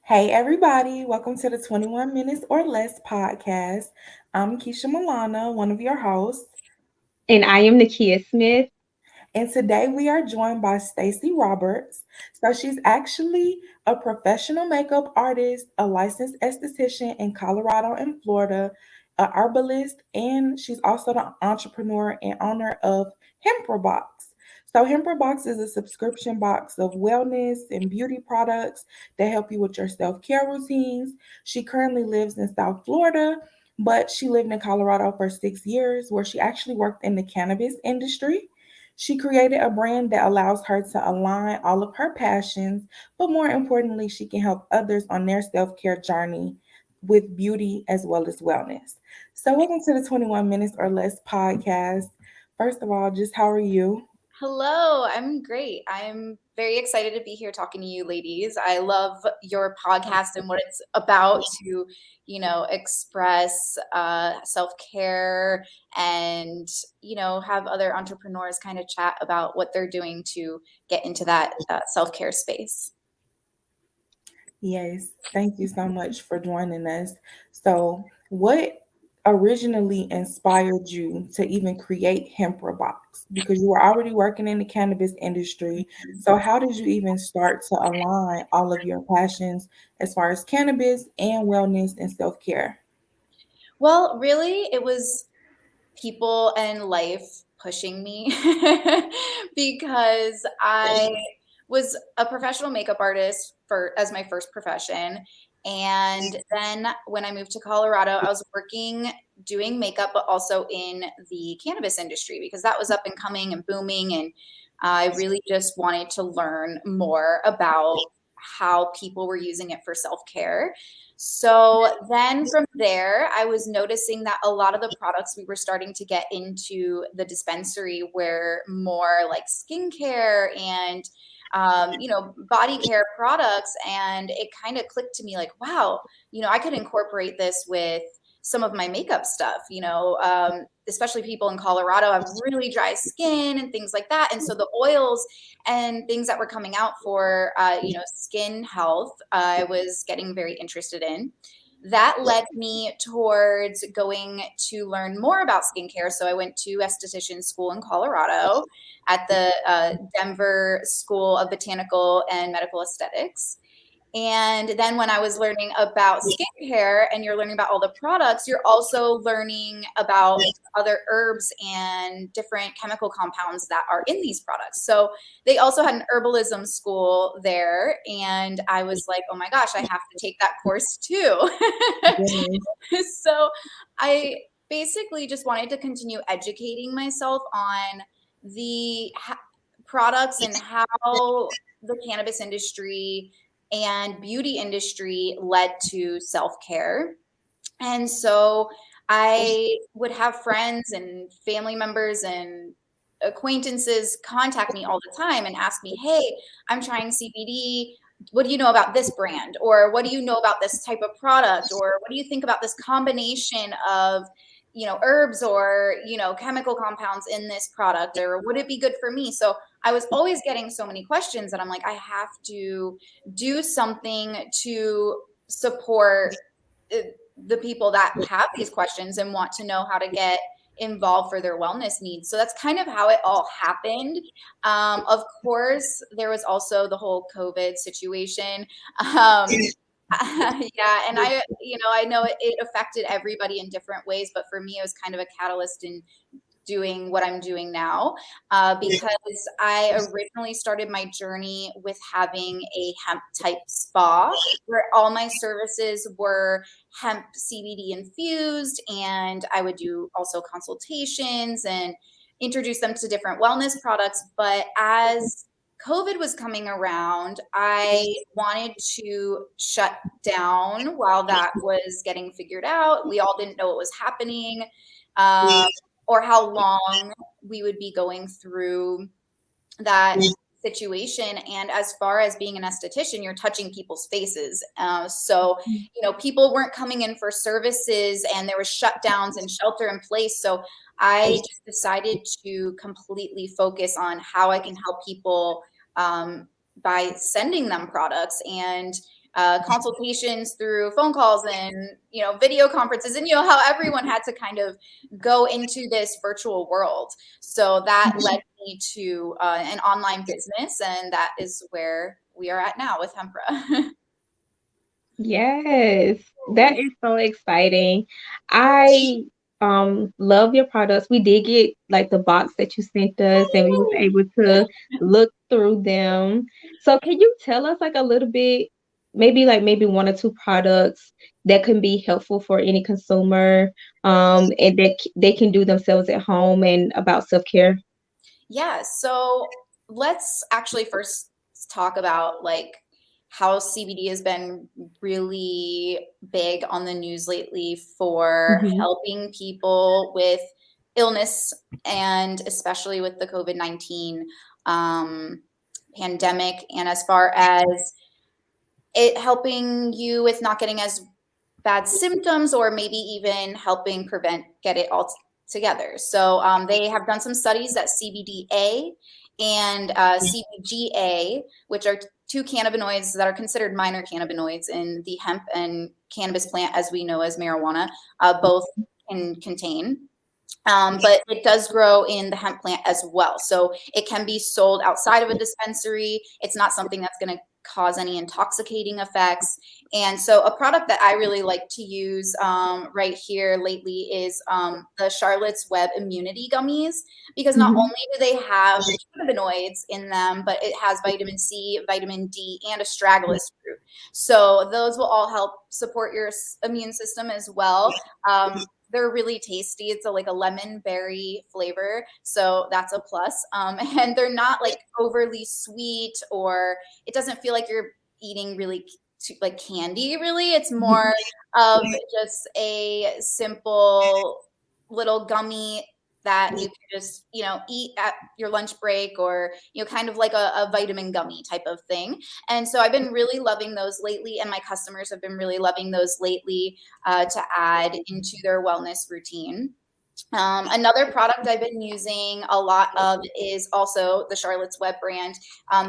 Hey, everybody, welcome to the 21 Minutes or Less podcast. I'm Keisha Milana, one of your hosts, And I am Nakia Smith. and today we are joined by Stacy Roberts. So, she's actually a professional makeup artist, a licensed esthetician in Colorado and Florida, a herbalist, and she's also the entrepreneur and owner of Hempra Box. So, Hempra Box is a subscription box of wellness and beauty products that help you with your self care routines. She currently lives in South Florida, but she lived in Colorado for 6 years, where she actually worked in the cannabis industry. She created a brand that allows her to align all of her passions, but more importantly, she can help others on their self care journey with beauty as well as wellness. So, welcome to the 21 Minutes or Less podcast. First of all, just how are you? Hello, I'm great. I'm very excited to be here talking to you ladies. I love your podcast and what it's about to, express self-care and, have other entrepreneurs kind of chat about what they're doing to get into that self-care space. Yes, thank you so much for joining us. So, what originally inspired you to even create Hempra Box? Because you were already working in the cannabis industry. So, how did you even start to align all of your passions as far as cannabis and wellness and self care? Well, really, it was people and life pushing me because I was a professional makeup artist for as my first profession. And then when I moved to Colorado, I was working doing makeup, but also in the cannabis industry because that was up and coming and booming. And I really just wanted to learn more about how people were using it for self care. So then from there, I was noticing that a lot of the products we were starting to get into the dispensary were more like skincare and body care products. And it kind of clicked to me like, wow, I could incorporate this with some of my makeup stuff, especially people in Colorado have really dry skin and things like that. And so the oils and things that were coming out for, skin health, I was getting very interested in. That led me towards going to learn more about skincare. So I went to esthetician school in Colorado at the Denver School of Botanical and Medical Aesthetics. And then when I was learning about skincare and you're learning about all the products, you're also learning about other herbs and different chemical compounds that are in these products. So they also had an herbalism school there. And I was like, oh my gosh, I have to take that course too. Yes. So I basically just wanted to continue educating myself on the products and how the cannabis industry and beauty industry led to self-care. And so I would have friends and family members and acquaintances contact me all the time and ask me, hey, I'm trying CBD. What do you know about this brand? Or what do you know about this type of product? Or what do you think about this combination of, herbs or, chemical compounds in this product? Or would it be good for me? So I was always getting so many questions that I'm like, I have to do something to support uh, the people that have these questions and want to know how to get involved for their wellness needs. So that's kind of how it all happened. Of course, there was also the whole COVID situation. Yeah, and I know it affected everybody in different ways, but for me, it was kind of a catalyst in doing what I'm doing now, because I originally started my journey with having a hemp type spa where all my services were hemp CBD infused, and I would do also consultations and introduce them to different wellness products. But as COVID was coming around, I wanted to shut down while that was getting figured out. We all didn't know what was happening. Um, or how long we would be going through that situation. And as far as being an esthetician, you're touching people's faces. So, people weren't coming in for services and there was shutdowns and shelter in place. So I just decided to completely focus on how I can help people by sending them products and consultations through phone calls and video conferences, and how everyone had to kind of go into this virtual world. So that led me to an online business, and that is where we are at now with Hempra. Yes, that is so exciting. I love your products. We did get like the box that you sent us and we was able to look through them. So can you tell us like a little bit, maybe one or two products that can be helpful for any consumer and that they can do themselves at home and about self-care? Yeah, so let's actually first talk about like how CBD has been really big on the news lately for Mhm. helping people with illness, and especially with the COVID-19 um, pandemic, and as far as it helping you with not getting as bad symptoms, or maybe even helping prevent get it all together. So they have done some studies that CBDA and CBGA, which are two cannabinoids that are considered minor cannabinoids in the hemp and cannabis plant, as we know as marijuana, both can contain. But it does grow in the hemp plant as well. So it can be sold outside of a dispensary. It's not something that's going to cause any intoxicating effects. And so a product that I really like to use right here lately is the Charlotte's Web Immunity Gummies, because not Mhm. only do they have cannabinoids in them, but it has vitamin C, vitamin D, and astragalus fruit. So those will all help support your immune system as well. They're really tasty. It's like a lemon berry flavor, so that's a plus. And they're not like overly sweet, or it doesn't feel like you're eating really like candy. Really, it's more of just a simple little gummy that you can just eat at your lunch break, or kind of like a vitamin gummy type of thing. And so I've been really loving those lately, and my customers have been really loving those lately, to add into their wellness routine. Another product I've been using a lot of is also the Charlotte's Web brand.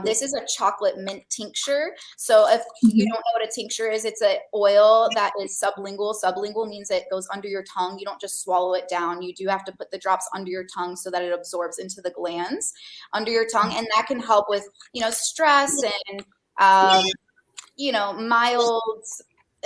This is a chocolate mint tincture. So if you Mhm. don't know what a tincture is, it's an oil that is sublingual. Sublingual means it goes under your tongue. You don't just swallow it down. You do have to put the drops under your tongue so that it absorbs into the glands under your tongue, and that can help with stress and um, mild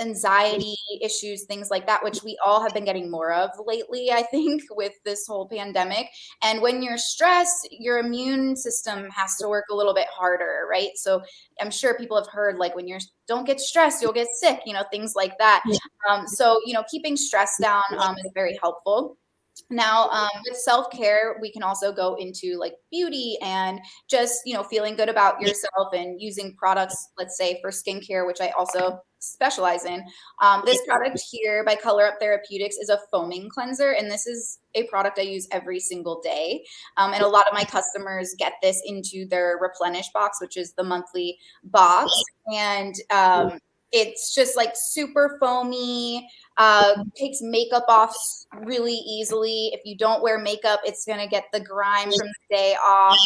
anxiety issues, things like that, which we all have been getting more of lately, I think, with this whole pandemic. And when you're stressed, your immune system has to work a little bit harder, right? So I'm sure people have heard, like, when you don't get stressed, you'll get sick, things like that. So keeping stress down is very helpful. Now, with self-care, we can also go into like beauty and just, feeling good about yourself and using products, let's say for skincare, which I also specialize in. This product here by Color Up Therapeutics is a foaming cleanser, and this is a product I use every single day. And a lot of my customers get this into their replenish box, which is the monthly box. And it's just like super foamy, takes makeup off really easily. If you don't wear makeup, it's going to get the grime from the day off.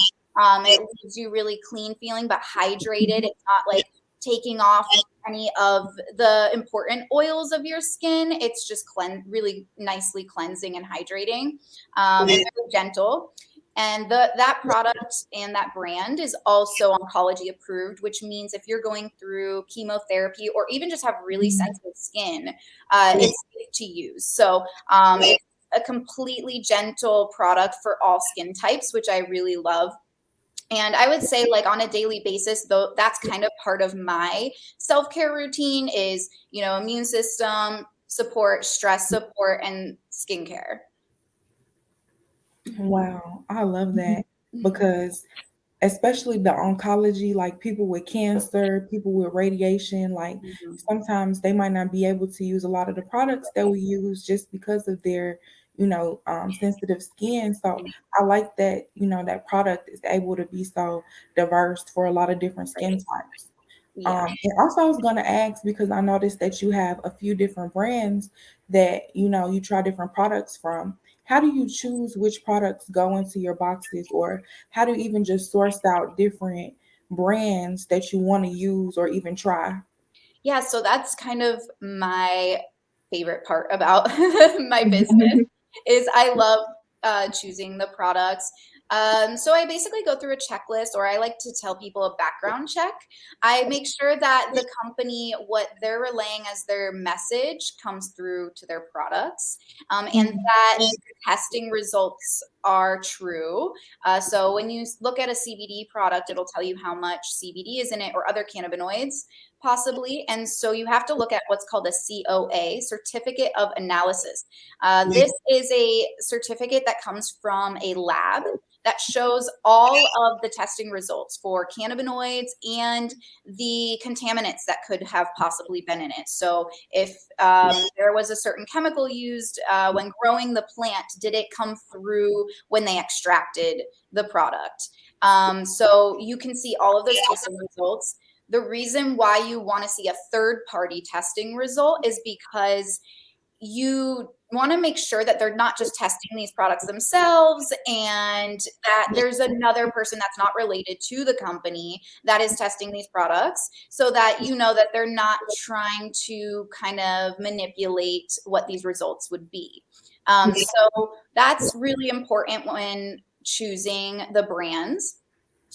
It leaves you really clean feeling, but hydrated. It's not like taking off any of the important oils of your skin. It's just really nicely cleansing and hydrating, and very gentle. And that product and that brand is also oncology approved, which means if you're going through chemotherapy or even just have really sensitive skin, it's safe to use. So it's a completely gentle product for all skin types, which I really love. And I would say, like, on a daily basis, though, that's kind of part of my self-care routine is, immune system support, stress support, and skincare. Wow, I love that because especially the oncology, like people with cancer, people with radiation, like Mhm. sometimes they might not be able to use a lot of the products that we use just because of their, sensitive skin. So I like that, that product is able to be so diverse for a lot of different skin Right. types. Yeah. And also, I was going to ask because I noticed that you have a few different brands that you try different products from. How do you choose which products go into your boxes, or how do you even just source out different brands that you want to use or even try? Yeah, so that's kind of my favorite part about my business is I love choosing the products. So I basically go through a checklist, or I like to tell people a background check. I make sure that the company, what they're relaying as their message, comes through to their products, and that testing results are true. So when you look at a CBD product, it'll tell you how much CBD is in it or other cannabinoids possibly. And so you have to look at what's called a COA, Certificate of Analysis. This is a certificate that comes from a lab that shows all of the testing results for cannabinoids and the contaminants that could have possibly been in it. So if there was a certain chemical used when growing the plant, did it come through when they extracted the product? So you can see all of those testing results. The reason why you want to see a third party testing result is because you want to make sure that they're not just testing these products themselves and that there's another person that's not related to the company that is testing these products, so that you know that they're not trying to kind of manipulate what these results would be. So that's really important when choosing the brands.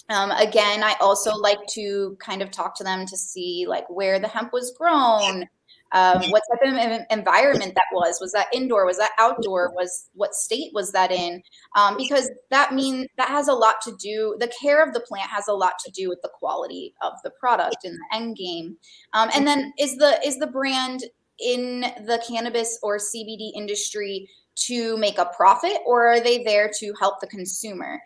Again, I also like to kind of talk to them to see like where the hemp was grown, what type of environment that was. Was that indoor? Was that outdoor? Was what state was that in? Because that has a lot to do. The care of the plant has a lot to do with the quality of the product in the end game. And then is the brand in the cannabis or CBD industry to make a profit, or are they there to help the consumer?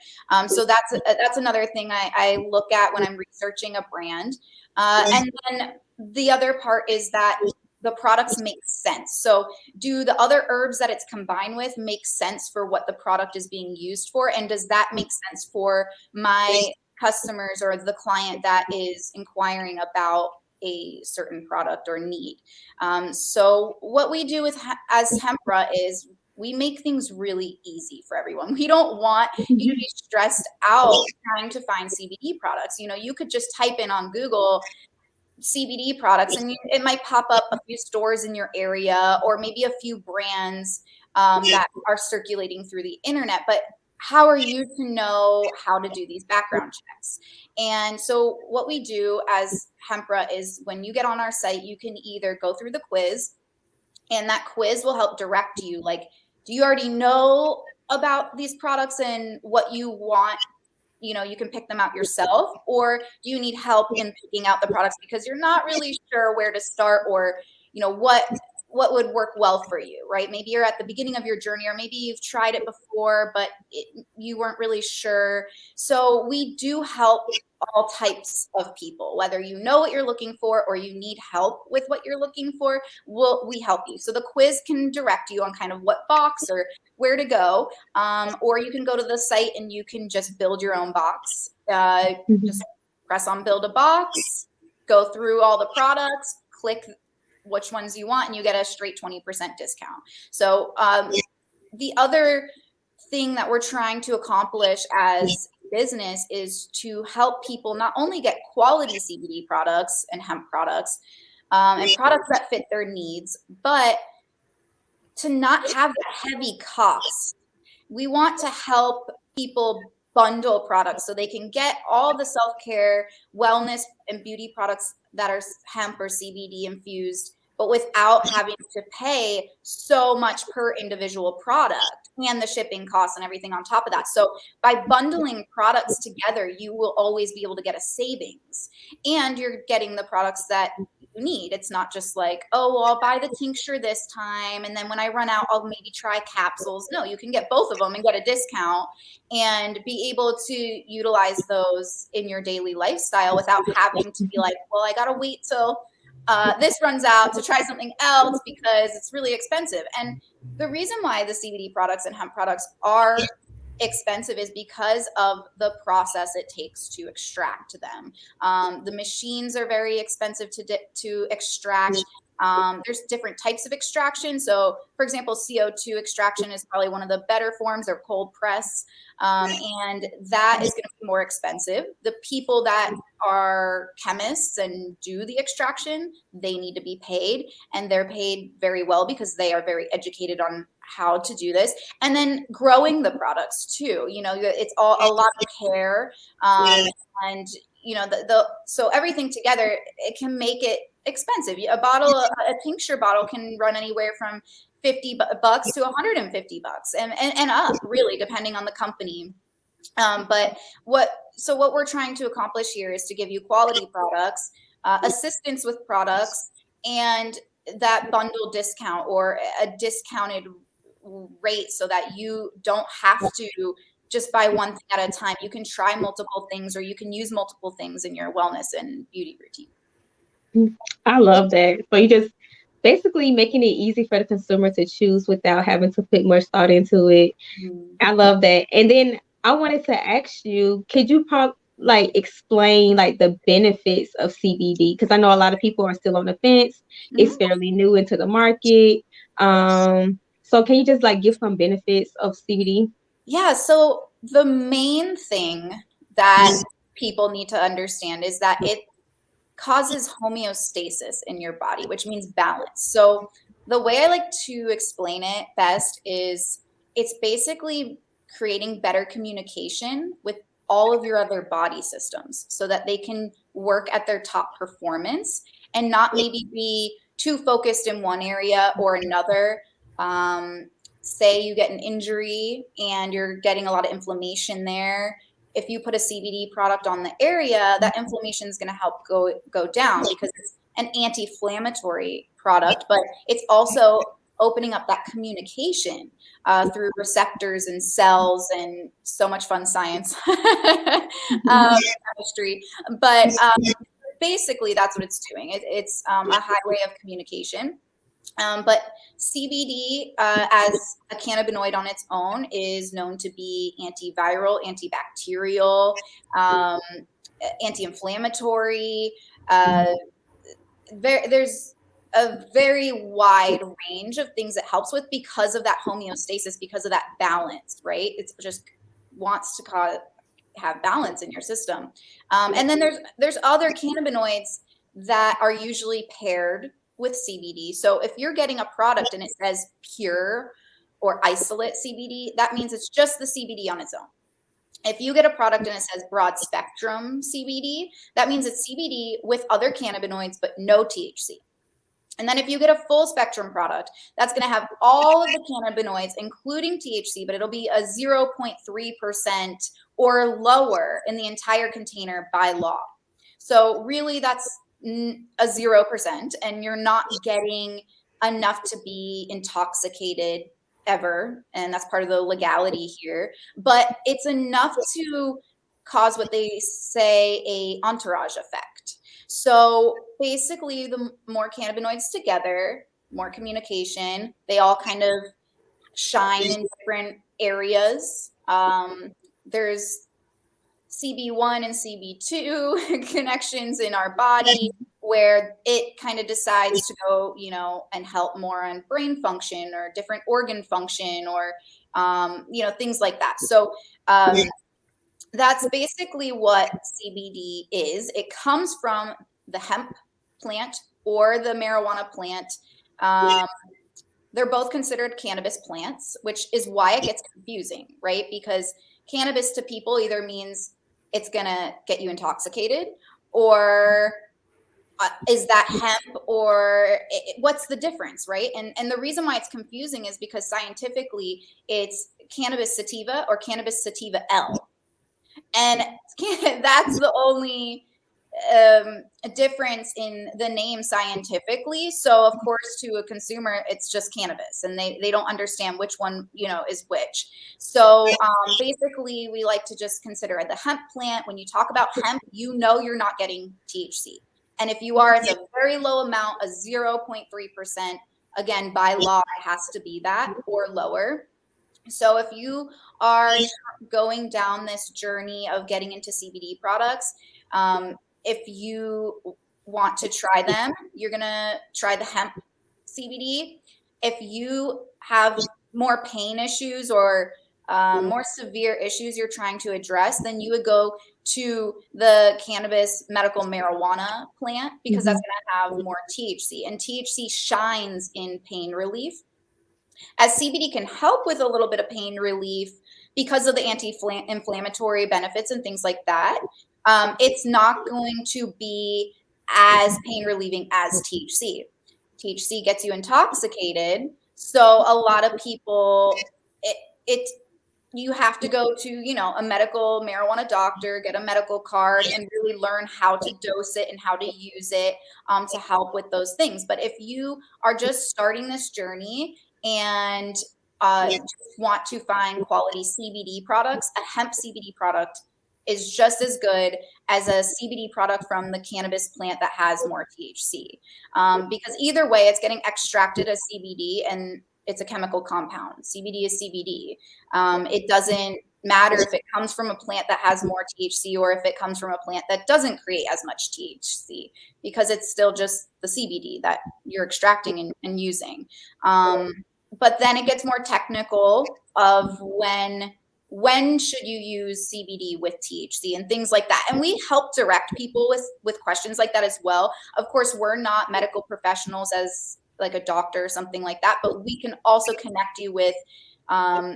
So that's another thing I look at when I'm researching a brand. And then the other part is that the products make sense. So do the other herbs that it's combined with make sense for what the product is being used for? And does that make sense for my customers or the client that is inquiring about a certain product or need? So what we do as Hempra is we make things really easy for everyone. We don't want you to be stressed out trying to find CBD products. You know, you could just type in on Google CBD products and it might pop up a few stores in your area or maybe a few brands that are circulating through the internet. But how are you to know how to do these background checks? And so what we do as Hempra is when you get on our site, you can either go through the quiz, and that quiz will help direct you. Like, do you already know about these products and what you want? You know, you can pick them out yourself, or do you need help in picking out the products because you're not really sure where to start, or you know what would work well for you, right? Maybe you're at the beginning of your journey, or maybe you've tried it before but you weren't really sure. So we do help all types of people, whether you know what you're looking for or you need help with what you're looking for. We help you. So the quiz can direct you on kind of what box or where to go, or you can go to the site and you can just build your own box. Just press on build a box, go through all the products, click which ones you want, and you get a straight 20% discount. So the other thing that we're trying to accomplish as business is to help people not only get quality CBD products and hemp products and products that fit their needs, but to not have that heavy cost. We want to help people bundle products so they can get all the self-care, wellness, and beauty products that are hemp or CBD infused, but without having to pay so much per individual product and the shipping costs and everything on top of that. So by bundling products together, you will always be able to get a savings, and you're getting the products that you need. It's not just like, oh, well, I'll buy the tincture this time, and then when I run out, I'll maybe try capsules. No, you can get both of them and get a discount and be able to utilize those in your daily lifestyle without having to be like, well, I got to wait till this runs out to try something else because it's really expensive. And the reason why the CBD products and hemp products are expensive is because of the process it takes to extract them. The machines are very expensive to extract. There's different types of extraction. So, for example, CO2 extraction is probably one of the better forms, or cold press, and that is going to be more expensive. The people that are chemists and do the extraction, they need to be paid, and they're paid very well because they are very educated on how to do this. And then growing the products too, it's all a lot of care, and so everything together, it can make it expensive. A tincture bottle can run anywhere from $50 to $150 and up, really, depending on the company. But what we're trying to accomplish here is to give you quality products, assistance with products, and that bundle discount or a discounted rate, so that you don't have to just buy one thing at a time. You can try multiple things, or you can use multiple things in your wellness and beauty routine. I love that. So you just basically making it easy for the consumer to choose without having to put much thought into it. I love that. And then I wanted to ask you, could you like explain like the benefits of CBD? Because I know a lot of people are still on the fence. It's Mhm. fairly new into the market. So can you just like give some benefits of CBD? Yeah, so the main thing that people need to understand is that it causes homeostasis in your body, which means balance. So the way I like to explain it best is it's basically creating better communication with all of your other body systems so that they can work at their top performance and not maybe be too focused in one area or another. Say you get an injury and you're getting a lot of inflammation there. If you put a CBD product on the area, that inflammation is going to help go down because it's an anti-inflammatory product, but it's also opening up that communication through receptors and cells and so much fun science, chemistry. But basically, that's what it's doing. It's a highway of communication. But CBD, as a cannabinoid on its own, is known to be antiviral, antibacterial, um, anti-inflammatory. Uh, there's a very wide range of things it helps with because of that homeostasis, because of that balance, right? It's just wants to have balance in your system. And then there's other cannabinoids that are usually paired with CBD. So if you're getting a product and it says pure or isolate CBD, that means it's just the CBD on its own. If you get a product and it says broad spectrum CBD, that means it's CBD with other cannabinoids, but no THC. And then if you get a full spectrum product, that's going to have all of the cannabinoids, including THC, but it'll be a 0.3% or lower in the entire container by law. So really that's a 0%, and you're not getting enough to be intoxicated ever. And that's part of the legality here. But it's enough to cause what they say a entourage effect. So basically, the more cannabinoids together, more communication, they all kind of shine in different areas. There's CB1 and CB2 connections in our body where it kind of decides to go, and help more on brain function or different organ function or, things like that. So, that's basically what CBD is. It comes from the hemp plant or the marijuana plant. Um, they're both considered cannabis plants, which is why it gets confusing, right? Because cannabis to people either means it's going to get you intoxicated, or is that hemp, or what's the difference, right? And the reason why it's confusing is because scientifically it's cannabis sativa or cannabis sativa L. And that's the only difference in the name scientifically. So of course, to a consumer, it's just cannabis, and they don't understand which one is which. So basically, we like to just consider the hemp plant. When you talk about hemp, you're not getting THC, and if you are, it's a very low amount, a 0.3%. Again, by law, it has to be that or lower. So if you are going down this journey of getting into CBD products, if you want to try them, you're going to try the hemp CBD. If you have more pain issues or more severe issues you're trying to address, then you would go to the cannabis medical marijuana plant because that's Mhm. going to have more THC, and THC shines in pain relief, as CBD can help with a little bit of pain relief because of the anti-inflammatory benefits and things like that. It's not going to be as pain relieving as THC. THC gets you intoxicated, so a lot of people, it you have to go to, a medical marijuana doctor, get a medical card, and really learn how to dose it and how to use it, to help with those things. But if you are just starting this journey and just want to find quality CBD products, a hemp CBD product is just as good as a CBD product from the cannabis plant that has more THC. Because either way, it's getting extracted as CBD and it's a chemical compound. CBD is CBD. It doesn't matter if it comes from a plant that has more THC or if it comes from a plant that doesn't create as much THC, because it's still just the CBD that you're extracting and using. But then it gets more technical of when should you use CBD with THC and things like that. And we help direct people with questions like that as well. Of course, we're not medical professionals as like a doctor or something like that, but we can also connect you with um,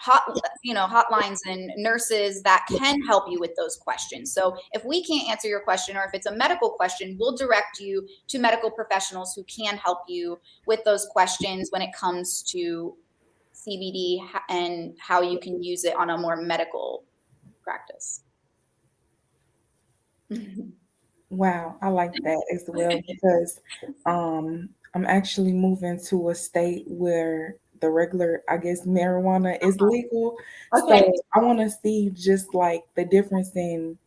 hotlines and nurses that can help you with those questions. So if we can't answer your question, or if it's a medical question, we'll direct you to medical professionals who can help you with those questions when it comes to CBD and how you can use it on a more medical practice. Wow, I like that as well because I'm actually moving to a state where the regular, I guess, marijuana is legal. Okay. So I want to see just like the difference in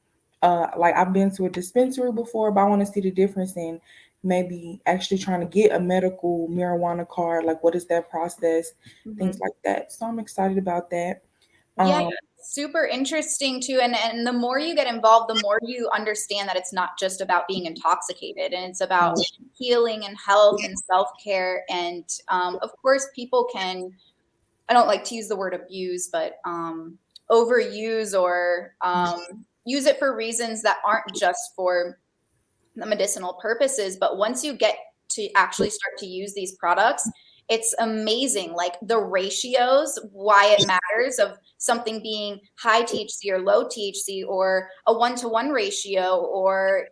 like I've been to a dispensary before, but I want to see the difference in maybe actually trying to get a medical marijuana card, like what is that process, Mhm. things like that. So I'm excited about that. Yeah, Um super interesting too. And the more you get involved, the more you understand that it's not just about being intoxicated, and it's about healing and health and self-care. And of course, people can, I don't like to use the word abuse, but overuse or use it for reasons that aren't just for the medicinal purposes. But once you get to actually start to use these products, it's amazing. Like the ratios, why it matters of something being high THC or low THC, or a 1-to-1 ratio, or,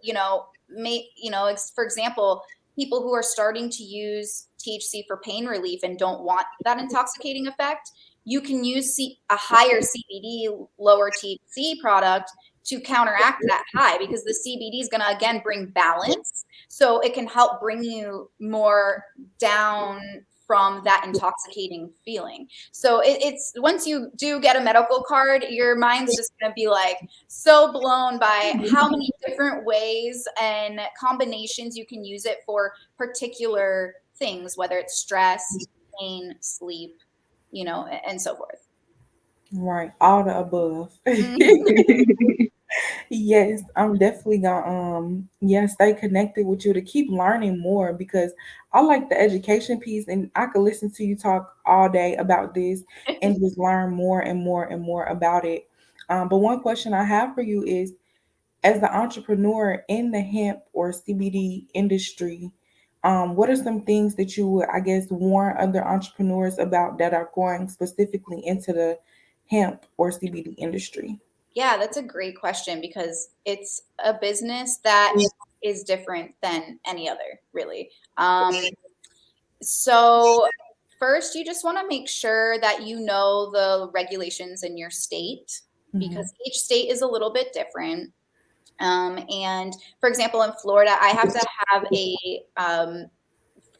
for example, people who are starting to use THC for pain relief and don't want that intoxicating effect, you can use a higher CBD, lower THC product to counteract that high, because the CBD is going to again bring balance. So it can help bring you more down from that intoxicating feeling. So it's once you do get a medical card, your mind's just going to be like so blown by how many different ways and combinations you can use it for particular things, whether it's stress, pain, sleep, and so forth. right, all the above. Mhm. Yes, I'm definitely gonna yeah, stay connected with you to keep learning more because I like the education piece and I could listen to you talk all day about this and just learn more and more and more about it. But one question I have for you is, as the entrepreneur in the hemp or CBD industry, what are some things that you would, I guess, warn other entrepreneurs about that are going specifically into the hemp or CBD industry? Yeah, that's a great question because it's a business that is different than any other, really. So first, you just want to make sure that you know the regulations in your state, Hmm. because each state is a little bit different. And for example, in Florida, I have to have a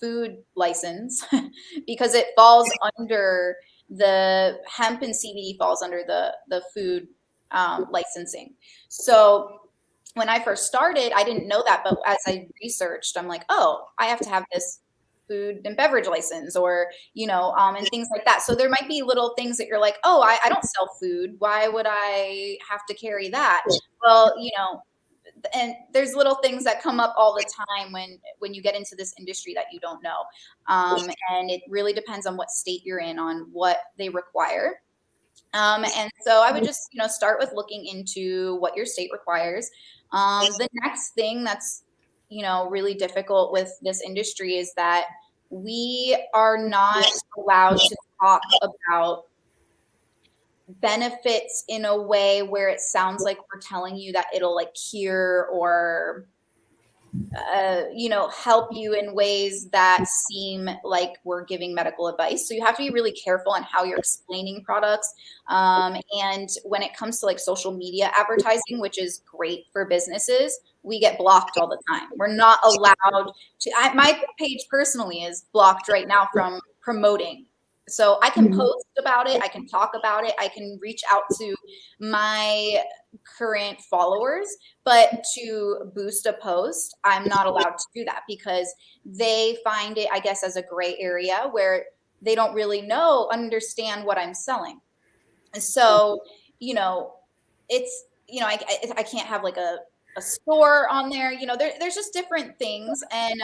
food license because it falls under the hemp, and CBD falls under the food licensing. So when I first started, I didn't know that, but as I researched, I'm like, oh, I have to have this food and beverage license, or and things like that. So there might be little things that you're like, oh, I don't sell food. Why would I have to carry that? Well, and there's little things that come up all the time when you get into this industry that you don't know, and it really depends on what state you're in on what they require. And so I would just, start with looking into what your state requires. The next thing that's, really difficult with this industry is that we are not allowed to talk about benefits in a way where it sounds like we're telling you that it'll like cure or help you in ways that seem like we're giving medical advice. So you have to be really careful on how you're explaining products. And when it comes to like social media advertising, which is great for businesses, we get blocked all the time. We're not allowed to. My page personally is blocked right now from promoting. So I can post about it, I can talk about it, I can reach out to my current followers, but to boost a post, I'm not allowed to do that because they find it, I guess, as a gray area where they don't really understand what I'm selling. So, you know, it's, I can't have like a store on there, there's just different things. And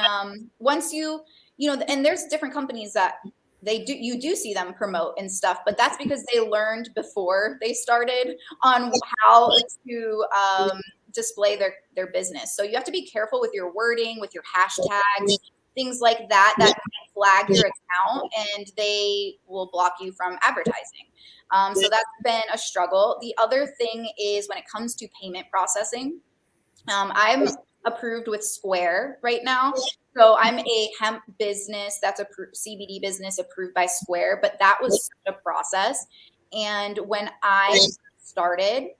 once and there's different companies that you do see them promote and stuff, but that's because they learned before they started on how to display their business. So you have to be careful with your wording, with your hashtags, things like that might flag your account and they will block you from advertising. So that's been a struggle. The other thing is when it comes to payment processing, I'm approved with Square right now. So I'm a hemp business that's a CBD business approved by Square, but that was such a process. And when I started,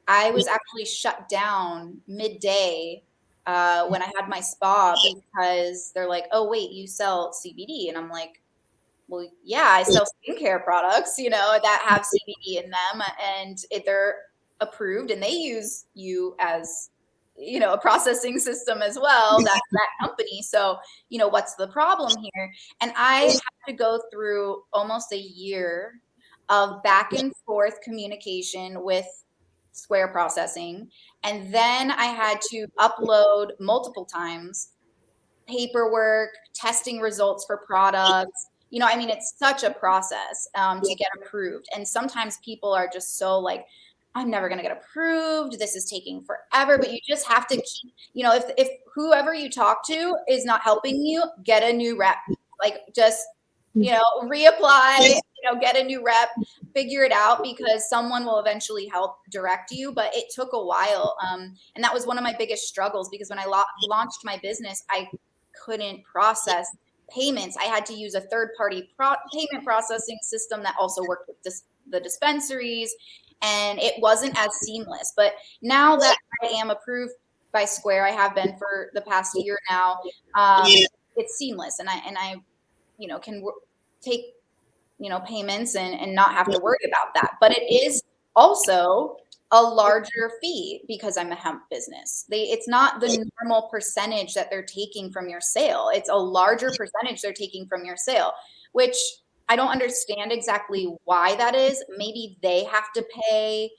I was actually shut down midday when I had my spa because they're like, oh, wait, you sell CBD. And I'm like, well, yeah, I sell skincare products, that have CBD in them and they're approved and they use you as, a processing system as well, that company. So, what's the problem here? And I had to go through almost a year of back and forth communication with Square processing. And then I had to upload multiple times paperwork, testing results for products. It's such a process to get approved. And sometimes people are just so like, I'm never going to get approved. This is taking forever. But you just have to keep, if whoever you talk to is not helping you, get a new rep. Like just, reapply, get a new rep, figure it out because someone will eventually help direct you. But it took a while. And that was one of my biggest struggles because when I launched my business, I couldn't process payments. I had to use a third-party payment processing system that also worked with the dispensaries, and it wasn't as seamless. But now that I am approved by Square, I have been for the past year now. It's seamless, and I can take payments and not have to worry about that. But it is also a larger fee because I'm a hemp business. It's not the normal percentage that they're taking from your sale. It's a larger percentage they're taking from your sale, which I don't understand exactly why that is. Maybe they have to pay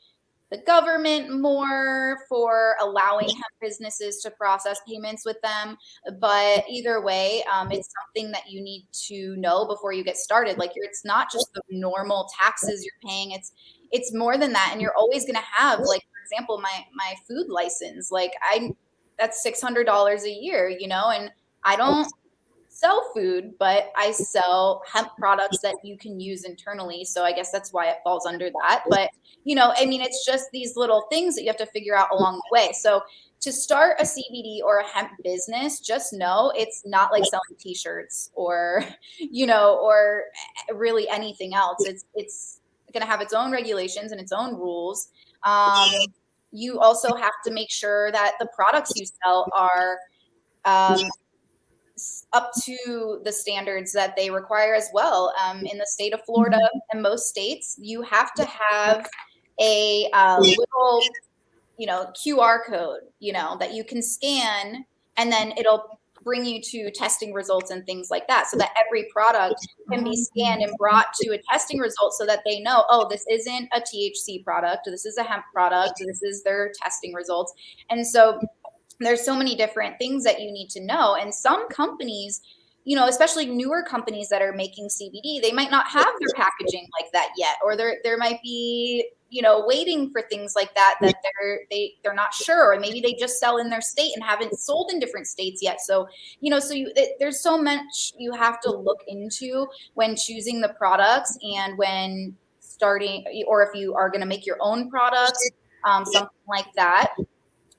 the government more for allowing hemp businesses to process payments with them. But either way, it's something that you need to know before you get started. Like it's not just the normal taxes you're paying. It's more than that. And you're always going to have, like, for example, my food license, that's $600 a year, and I don't sell food, but I sell hemp products that you can use internally. So I guess that's why it falls under that. But, it's just these little things that you have to figure out along the way. So to start a CBD or a hemp business, just know it's not like selling t-shirts or, or really anything else. It's going to have its own regulations and its own rules. You also have to make sure that the products you sell are up to the standards that they require as well. In the state of Florida and most states, you have to have a little, QR code, that you can scan, and then it'll bring you to testing results and things like that, so that every product can be scanned and brought to a testing result so that they know, oh, this isn't a THC product, this is a hemp product, this is their testing results. And so there's so many different things that you need to know. And some companies especially newer companies that are making CBD, they might not have their packaging like that yet, or there might be, waiting for things like that they're not sure, or maybe they just sell in their state and haven't sold in different states yet. So, there's so much you have to look into when choosing the products, and when starting, or if you are going to make your own products, something like that.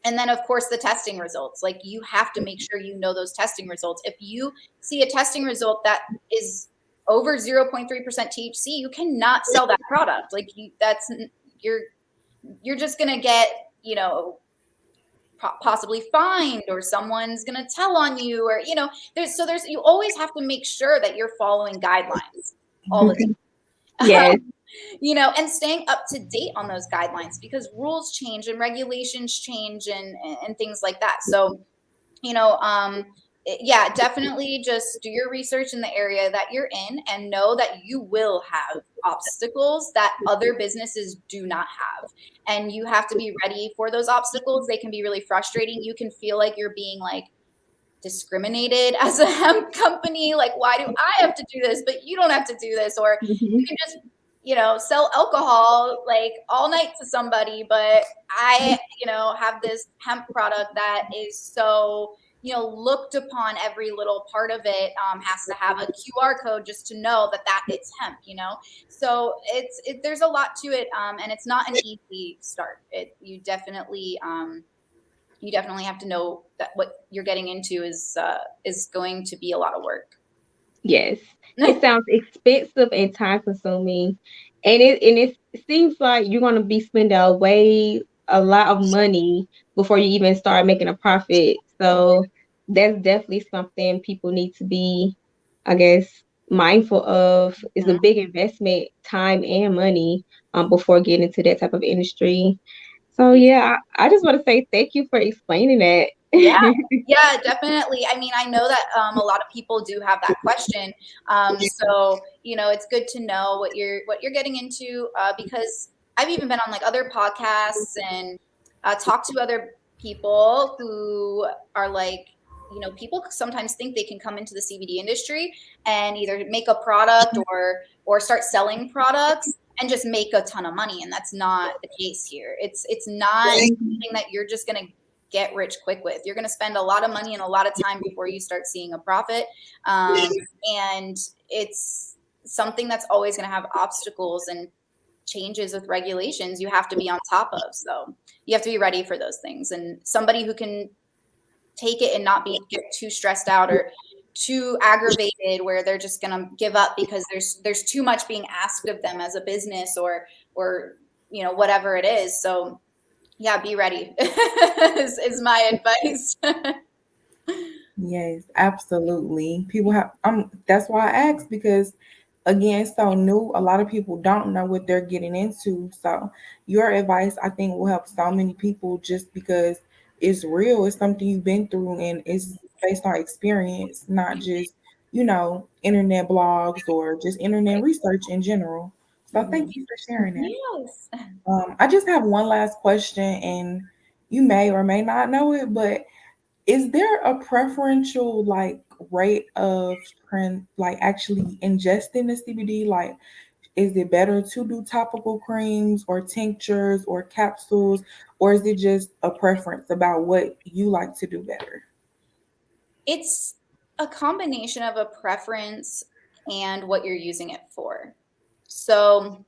And then, of course, the testing results. Like, you have to make sure you know those testing results. If you see a testing result that is over 0.3% THC, you cannot sell that product. Like, you're just going to get, possibly fined, or someone's going to tell on you, or, you always have to make sure that you're following guidelines all the Yes. time. And staying up to date on those guidelines, because rules change and regulations change, and things like that. So, yeah, definitely just do your research in the area that you're in, and know that you will have obstacles that other businesses do not have. And you have to be ready for those obstacles. They can be really frustrating. You can feel like you're being like discriminated as a hemp company. Like, why do I have to do this, but you don't have to do this? Or you can just, sell alcohol like all night to somebody, but I, have this hemp product that is so, looked upon. Every little part of it has to have a QR code just to know that it's hemp. So there's a lot to it, and it's not an easy start. You definitely have to know that what you're getting into is going to be a lot of work. Yes. It sounds expensive and time consuming. And it seems like you're gonna be spending a lot of money before you even start making a profit. So that's definitely something people need to be, I guess, mindful of. Is a big investment, time and money, before getting into that type of industry. So yeah, I just want to say thank you for explaining that. Yeah, yeah, definitely. I mean, I know that a lot of people do have that question. So it's good to know what you're getting into, because I've even been on like other podcasts, and talked to other people who are like, people sometimes think they can come into the CBD industry and either make a product, or start selling products and just make a ton of money, and that's not the case here. It's not something that you're just going to get rich quick with. You're going to spend a lot of money and a lot of time before you start seeing a profit. And it's something that's always going to have obstacles and changes with regulations you have to be on top of. So you have to be ready for those things. And somebody who can take it and not get too stressed out or too aggravated, where they're just going to give up because there's too much being asked of them as a business, or whatever it is. So yeah, be ready is my advice. Yes, absolutely. People have that's why I asked, because again, it's so new. A lot of people don't know what they're getting into. So your advice, I think, will help so many people, just because it's real. It's something you've been through, and it's based on experience, not just, internet blogs or just internet research in general. So thank Mhm. you for sharing that. Yes. I just have one last question, and you may or may not know it, but is there a preferential like rate of like actually ingesting the CBD? Like, is it better to do topical creams or tinctures or capsules, or is it just a preference about what you like to do better? It's a combination of a preference and what you're using it for. So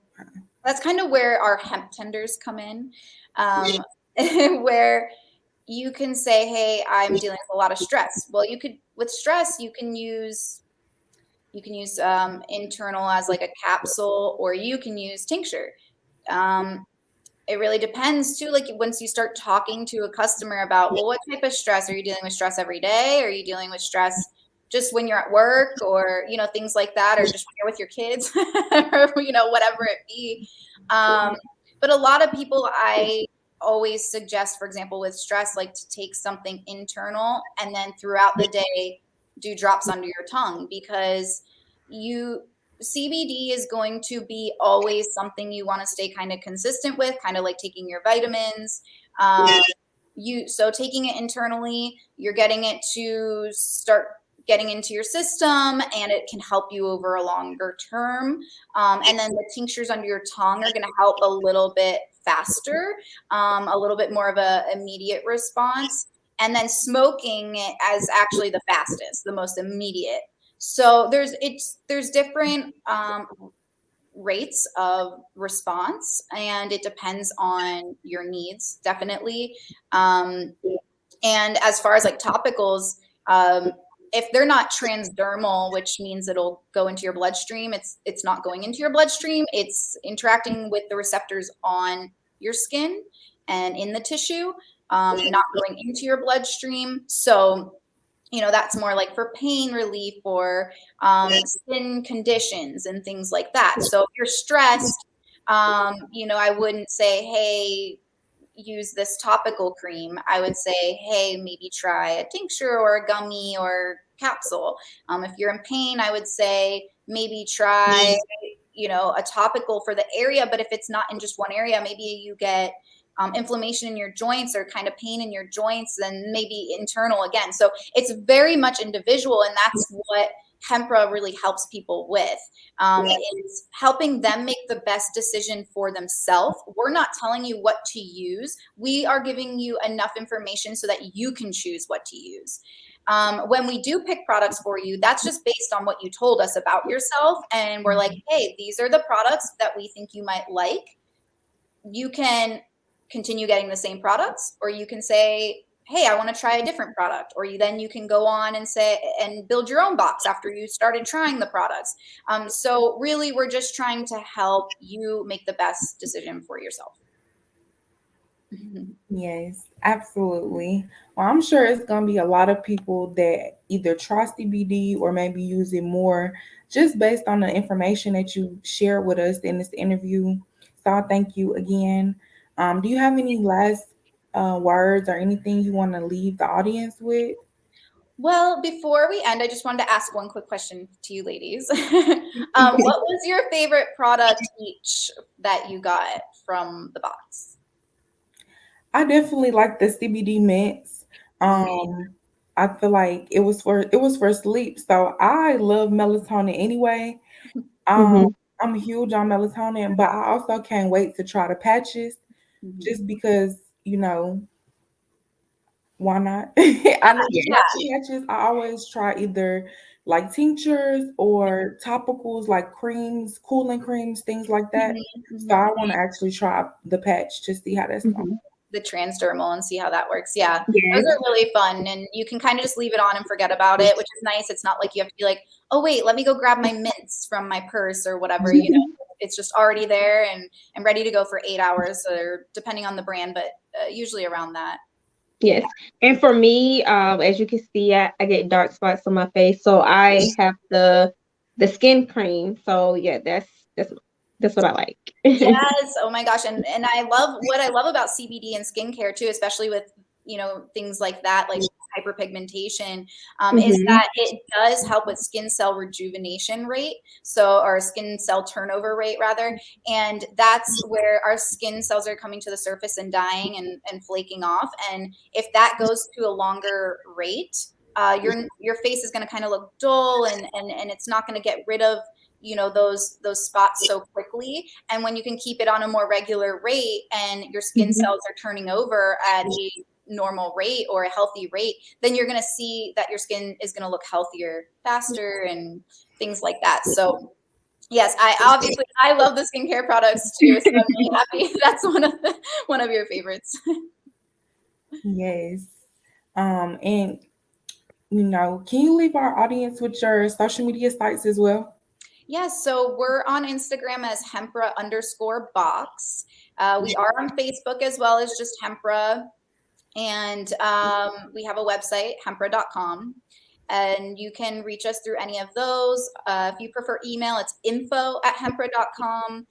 that's kind of where our hemp tenders come in, um, where you can say, hey, I'm dealing with a lot of stress. Well, with stress, you can use internal as like a capsule, or you can use tincture. Um, it really depends too. Like, once you start talking to a customer about, well, what type of stress are you dealing with? Stress every day? Are you dealing with stress just when you're at work, or things like that, or just when you're with your kids, or whatever it be. But a lot of people, I always suggest, for example, with stress, like to take something internal, and then throughout the day do drops under your tongue, because you CBD is going to be always something you want to stay kind of consistent with, kind of like taking your vitamins. So taking it internally, you're getting it to start getting into your system, and it can help you over a longer term. And then the tinctures under your tongue are going to help a little bit faster, a little bit more of a immediate response. And then smoking it as actually the fastest, the most immediate. So there's different rates of response, and it depends on your needs, definitely. And as far as like topicals, if they're not transdermal, which means it'll go into your bloodstream, it's not going into your bloodstream. It's interacting with the receptors on your skin and in the tissue, not going into your bloodstream. So that's more like for pain relief or skin conditions and things like that. So if you're stressed, I wouldn't say, hey, use this topical cream. I would say, hey, maybe try a tincture or a gummy or capsule. If you're in pain, I would say maybe try, a topical for the area. But if it's not in just one area, maybe you get inflammation in your joints or kind of pain in your joints, then maybe internal again. So it's very much individual, and that's what Hempra really helps people with. Is helping them make the best decision for themselves. We're not telling you what to use. We are giving you enough information so that you can choose what to use. When we do pick products for you, that's just based on what you told us about yourself. And we're like, hey, these are the products that we think you might like. You can continue getting the same products, or you can say, hey, I want to try a different product, or you can go on and say and build your own box after you started trying the products. So really, we're just trying to help you make the best decision for yourself. Yes, absolutely. Well, I'm sure it's going to be a lot of people that either try CBD or maybe use it more just based on the information that you shared with us in this interview. So I thank you again. Do you have any last words or anything you want to leave the audience with? Well, before we end, I just wanted to ask one quick question to you ladies. What was your favorite product each that you got from the box? I definitely like the CBD mints. Mm. I feel like it was for sleep. So I love melatonin anyway. Um, Mhm. I'm huge on melatonin, but I also can't wait to try the patches Mhm. just because, why not? I never Yeah. tried the patches. I always try either like tinctures or topicals like creams, cooling creams, things like that. Mhm, So mhm. I want to actually try the patch to see how that's going. Mhm. The transdermal and see how that works. Yeah, those Yes. are really fun, and you can kind of just leave it on and forget about it, which is nice. It's not like you have to be like, oh wait, let me go grab my mints from my purse or whatever. It's just already there and ready to go for 8 hours, or depending on the brand, but usually around that. Yes. And for me, as you can see, I get dark spots on my face, so I have the skin cream. So yeah, that's that's what I like. Yes. Oh my gosh. And I love about CBD and skincare too, especially with, things like that, like hyperpigmentation, is Mhm. that it does help with skin cell rejuvenation rate. So, or skin cell turnover rate rather. And that's where our skin cells are coming to the surface and dying and flaking off. And if that goes to a longer rate, your face is going to kind of look dull, and it's not going to get rid of those spots so quickly. And when you can keep it on a more regular rate and your skin Mhm. cells are turning over at a normal rate or a healthy rate, then you're going to see that your skin is going to look healthier faster and things like that. So yes, I love the skincare products too, so I'm really happy that's one of your favorites. Yes. And can you leave our audience with your social media sites as well? Yes, so we're on Instagram as Hempra_box. We are on Facebook as well as just Hempra. And we have a website, hempra.com. And you can reach us through any of those. If you prefer email, it's info@hempra.com.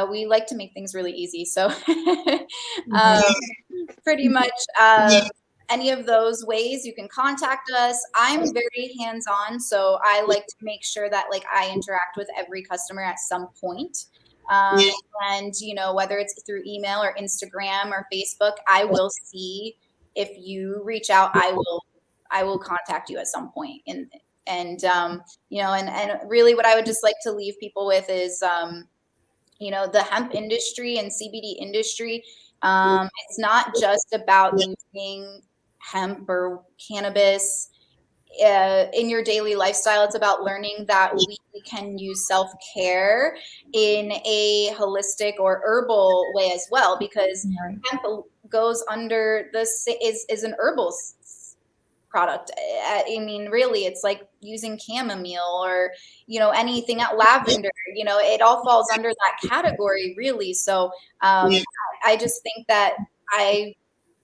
We like to make things really easy. So um, pretty much any of those ways you can contact us. I'm very hands-on, so I like to make sure that like I interact with every customer at some point. Um, and whether it's through email or Instagram or Facebook, I will see if you reach out. I will contact you at some point And really what I would just like to leave people with is, the hemp industry and CBD industry. It's not just about using hemp or cannabis in your daily lifestyle. It's about learning that we can use self-care in a holistic or herbal way as well, because Right. hemp goes under this is an herbal product. I mean, really, it's like using chamomile or anything at lavender. It all falls under that category, really. So I just think that I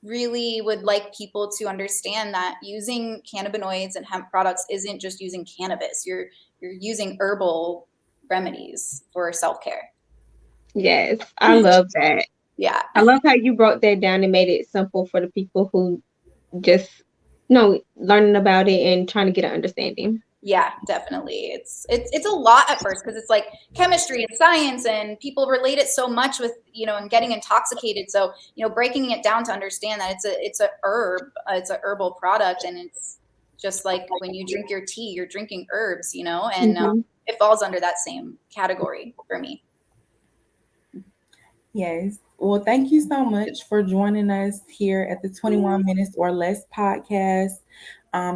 really would like people to understand that using cannabinoids and hemp products isn't just using cannabis. You're using herbal remedies for self-care. Yes, I love that. Yeah. I love how you broke that down and made it simple for the people who just learning about it and trying to get an understanding. Yeah, definitely. It's a lot at first because it's like chemistry and science, and people relate it so much with and getting intoxicated. So breaking it down to understand that it's a herb, it's a herbal product, and it's just like when you drink your tea, you're drinking herbs, and Hmm. it falls under that same category for me. Yes. Well, thank you so much for joining us here at the 21 Minutes or Less podcast.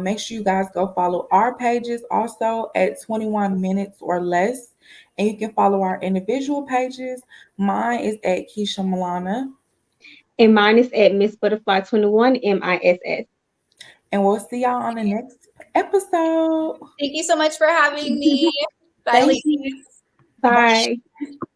Make sure you guys go follow our pages also at 21 Minutes or Less. And you can follow our individual pages. Mine is at Keisha Milana. And mine is at Miss Butterfly 21 MISS. And we'll see y'all on the next episode. Thank you so much for having me. Bye, Thank you. ladies. Bye. Bye.